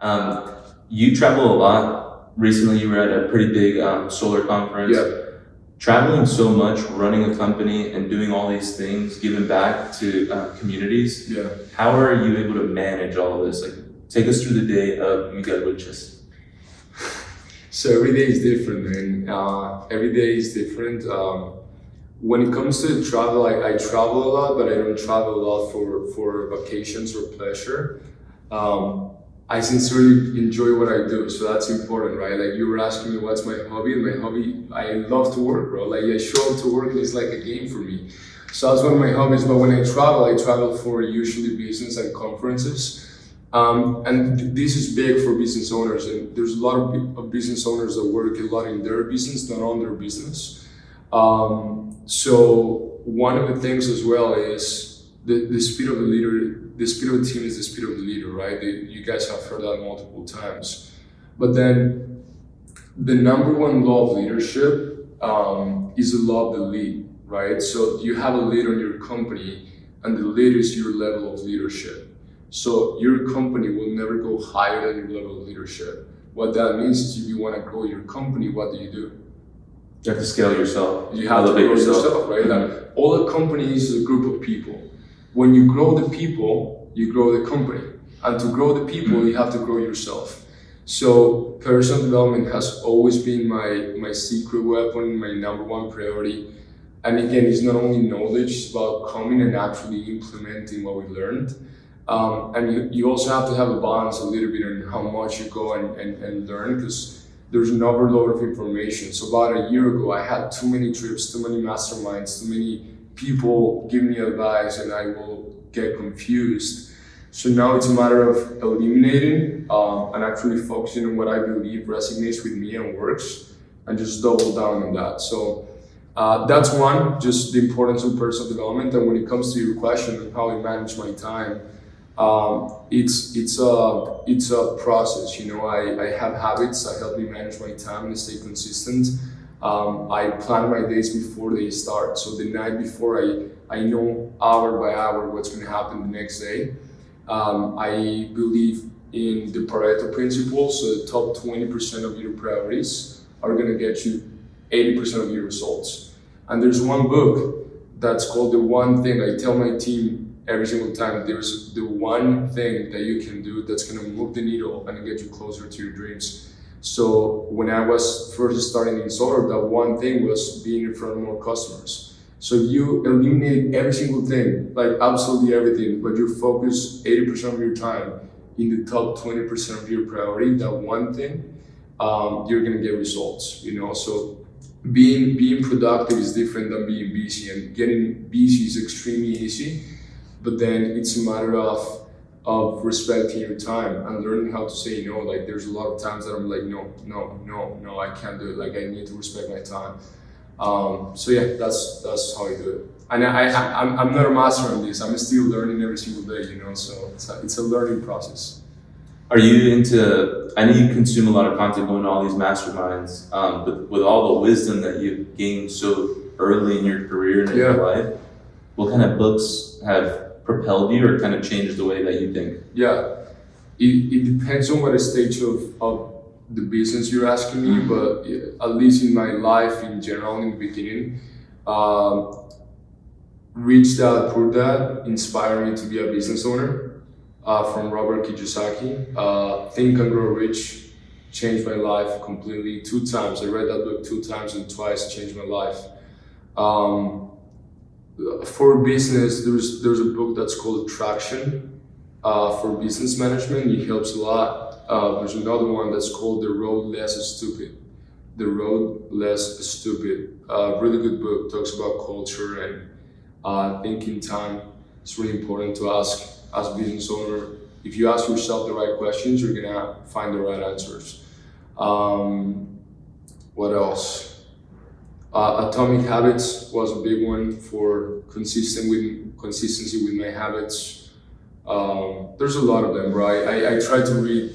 Um, you travel a lot. Recently, you were at a pretty big solar conference. Yeah. Traveling so much, running a company, and doing all these things, giving back to communities. Yeah. How are you able to manage all of this? Like, take us through the day of Miguel Wilches. So every day is different, man. Every day is different. When it comes to travel, I travel a lot, but I don't travel a lot for vacations or pleasure. I sincerely enjoy what I do, so that's important, right? Like you were asking me what's my hobby, and my hobby, I love to work, bro. Like I show up to work and it's like a game for me. So that's one of my hobbies. But when I travel for usually business and conferences. This is big for business owners, and there's a lot of business owners that work a lot in their business, not on their business. So one of the things as well is the speed of the leader. The speed of the team is the speed of the leader, right? You guys have heard that multiple times. But then the number one law of leadership is the law of the lead, right? So you have a lead on your company, and the lead is your level of leadership. So your company will never go higher than your level of leadership. What that means is if you want to grow your company, what do? You have to scale yourself. You have to grow yourself, right? Like, all a company is a group of people. When you grow the people, you grow the company. And to grow the people, you have to grow yourself. So personal development has always been my secret weapon, my number one priority. And again, it's not only knowledge, it's about coming and actually implementing what we learned. And you also have to have a balance a little bit on how much you go and learn, because there's an overload of information. So about a year ago, I had too many trips, too many masterminds, too many people give me advice, and I will get confused. So now it's a matter of eliminating and actually focusing on what I believe resonates with me and works, and just double down on that. So that's one, just the importance of personal development. And when it comes to your question on how I manage my time, it's a process. You know, I have habits that help me manage my time and stay consistent. I plan my days before they start. So the night before, I know hour by hour what's going to happen the next day. I believe in the Pareto principle. So the top 20% of your priorities are going to get you 80% of your results. And there's one book that's called The One Thing. I tell my team every single time, there's the one thing that you can do that's going to move the needle and get you closer to your dreams. So when I was first starting in solar, that one thing was being in front of more customers. So you eliminate every single thing, like absolutely everything, but you focus 80% of your time in the top 20% of your priority, that one thing, you're going to get results, you know? So being productive is different than being busy, and getting busy is extremely easy. But then it's a matter of respecting your time and learning how to say no. Like there's a lot of times that I'm like, no, I can't do it. Like I need to respect my time. So yeah, that's how I do it. And I'm not a master on this. I'm still learning every single day, you know. So it's a learning process. Are you into? I know you consume a lot of content going to all these masterminds, but with all the wisdom that you've gained so early in your career and in your life, what kind of books have propelled you or kind of changed the way that you think? Yeah, it depends on what stage of the business you're asking me, but at least in my life in general, in the beginning, Rich Dad Poor Dad inspired me to be a business owner, from Robert Kiyosaki. Think and Grow Rich changed my life completely 2 times. I read that book 2 times, and twice changed my life. For business, there's a book that's called Traction for business management. It helps a lot. There's another one that's called The Road Less Stupid. The Road Less Stupid. Really good book. Talks about culture and thinking time. It's really important to ask as a business owner. If you ask yourself the right questions, you're gonna find the right answers. What else? Atomic Habits was a big one for consistency with my habits. There's a lot of them, bro. I try to read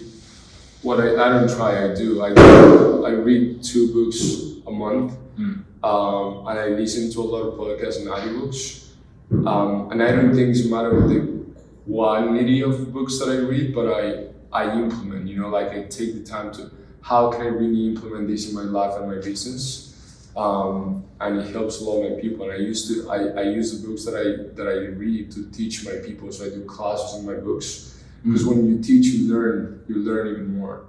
I don't try, I do. I read 2 books a month, and I listen to a lot of podcasts and audiobooks. And I don't think it's a matter of the quantity of books that I read, but I implement. You like I take the time to, how can I really implement this in my life and my business? And it helps a lot of my people. And I use the books that I read to teach my people. So I do classes in my books, because when you teach, you learn even more.